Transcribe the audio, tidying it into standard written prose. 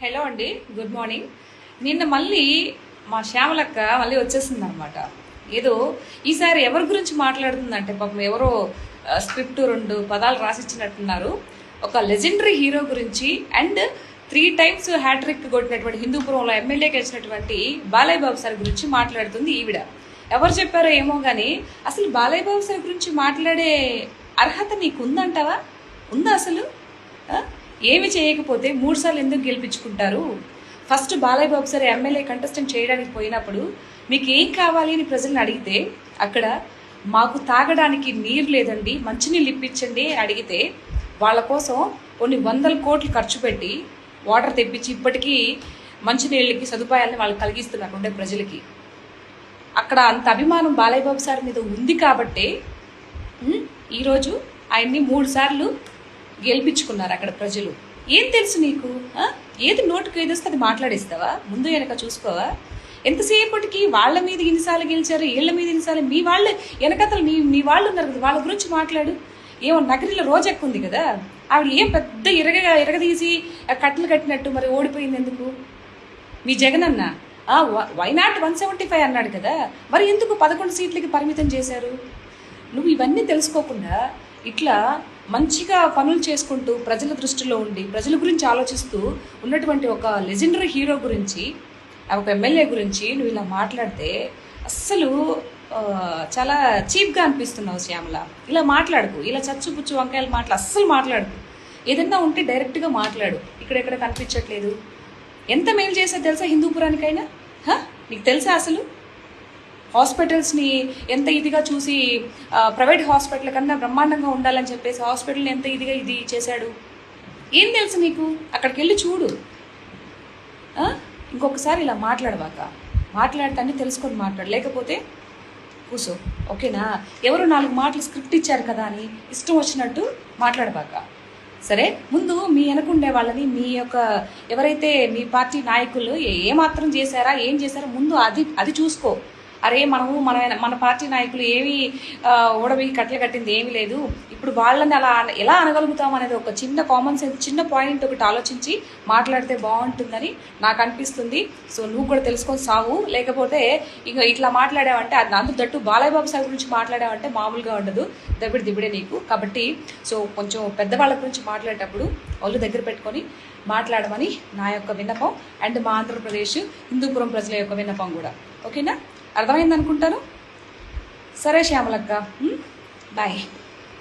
Hello అండి, good morning. నిన్న మళ్ళీ మా శ్యామలక్క మళ్ళీ వచ్చేసింది అనమాట. ఏదో ఈసారి ఎవరి గురించి మాట్లాడుతుందంటే పాపం ఎవరో స్క్రిప్ట్ 2 పదాలు రాసిచ్చినట్టున్నారు. ఒక లెజెండరీ హీరో గురించి అండ్ 3 times హ్యాట్రిక్ కొట్టినటువంటి హిందూపురంలో ఎమ్మెల్యేకి వచ్చినటువంటి బాలయ్య బాబు సార్ గురించి మాట్లాడుతుంది ఈవిడ. ఎవరు చెప్పారో ఏమో కానీ అసలు బాలయ్య బాబు సార్ గురించి మాట్లాడే అర్హత నీకు ఉందంటావా? ఉందా అసలు? ఏమి చేయకపోతే 3 సార్లు ఎందుకు గెలిపించుకుంటారు? First Balayya Babu sir MLA contestant చేయడానికి పోయినప్పుడు మీకు ఏం కావాలి అని ప్రజలను అడిగితే అక్కడ మాకు తాగడానికి నీరు లేదండి, మంచినీళ్ళు ఇప్పించండి అడిగితే వాళ్ళ కోసం కొన్ని 100 కోట్లు ఖర్చు పెట్టి వాటర్ తెప్పించి ఇప్పటికీ మంచినీళ్ళకి సదుపాయాలని వాళ్ళు కలిగిస్తున్నారు ఉండే ప్రజలకి. అక్కడ అంత అభిమానం బాలయ్య బాబు సార్ మీద ఉంది కాబట్టే ఈరోజు ఆయన్ని 3 సార్లు గెలిపించుకున్నారు అక్కడ ప్రజలు. ఏం తెలుసు నీకు? ఏది నోటుకు ఏదొస్తే అది మాట్లాడేస్తావా? ముందు వెనక చూసుకోవా? ఎంతసేపటికి వాళ్ళ మీద ఇన్నిసార్లు గెలిచారు, వీళ్ళ మీద ఇన్నిసార్లు, మీ వాళ్ళు వెనకతలు మీ వాళ్ళు ఉన్నారు కదా, వాళ్ళ గురించి మాట్లాడు. ఏమో నగరిలో రోజెక్కుంది కదా, ఆవిడ ఏం పెద్ద ఇరగదీసి కట్టలు కట్టినట్టు మరి ఓడిపోయింది ఎందుకు? మీ జగనన్న వై నాట్ 175 అన్నాడు కదా, మరి ఎందుకు 11 సీట్లకి పరిమితం చేశారు? నువ్వు ఇవన్నీ తెలుసుకోకుండా ఇట్లా మంచిగా పనులు చేసుకుంటూ ప్రజల దృష్టిలో ఉండి ప్రజల గురించి ఆలోచిస్తూ ఉన్నటువంటి ఒక లెజెండరీ హీరో గురించి, ఒక ఎమ్మెల్యే గురించి నువ్వు ఇలా మాట్లాడితే అస్సలు చాలా చీప్గా అనిపిస్తున్నావు శ్యామల. ఇలా మాట్లాడుకు, ఇలా చచ్చుపుచ్చు వంకాయలు అస్సలు మాట్లాడుకు. ఏదన్నా ఉంటే డైరెక్ట్గా మాట్లాడు. ఇక్కడెక్కడ కనిపించట్లేదు. ఎంత మేలు చేసా తెలుసా హిందూపురానికైనా? నీకు తెలుసా అసలు? హాస్పిటల్స్ని ఎంత ఇదిగా చూసి ప్రైవేట్ హాస్పిటల్ కన్నా బ్రహ్మాండంగా ఉండాలని చెప్పేసి హాస్పిటల్ని ఎంత ఇదిగా ఇది చేశాడు. ఏం తెలుసు నీకు? అక్కడికి వెళ్ళి చూడు. ఇంకొకసారి ఇలా మాట్లాడబాక. మాట్లాడతాన్ని తెలుసుకొని మాట్లాడు, లేకపోతే కూసో. ఓకేనా? ఎవరు 4 మాటలు స్క్రిప్ట్ ఇచ్చారు కదా అని ఇష్టం వచ్చినట్టు మాట్లాడబాక. సరే, ముందు మీ వెనకుండే వాళ్ళని, మీ యొక్క ఎవరైతే మీ పార్టీ నాయకులు ఏమాత్రం చేశారా, ఏం చేశారా ముందు అది చూసుకో. అరే మన పార్టీ నాయకులు ఏమి ఓడవి కట్టలు కట్టింది ఏమీ లేదు, ఇప్పుడు వాళ్ళని అలా ఎలా అనగలుగుతాం అనేది ఒక చిన్న కామన్ సెన్స్, చిన్న పాయింట్ ఒకటి ఆలోచించి మాట్లాడితే బాగుంటుందని నాకు అనిపిస్తుంది. సో నువ్వు కూడా తెలుసుకొని సాగు. లేకపోతే ఇక ఇట్లా మాట్లాడావంటే అది అందుకు దట్టు బాలయ్య బాబు సార్ గురించి మాట్లాడావంటే మామూలుగా ఉండదు, దిబిడే నీకు. కాబట్టి సో కొంచెం పెద్దవాళ్ళ గురించి మాట్లాడేటప్పుడు వాళ్ళు దగ్గర పెట్టుకొని మాట్లాడమని నా యొక్క విన్నపం, అండ్ మా ఆంధ్రప్రదేశ్ హిందూపురం ప్రజల యొక్క విన్నపం కూడా. ఓకేనా? అర్థమైంది అనుకుంటాను. సరే శ్యామలక్క, బాయ్.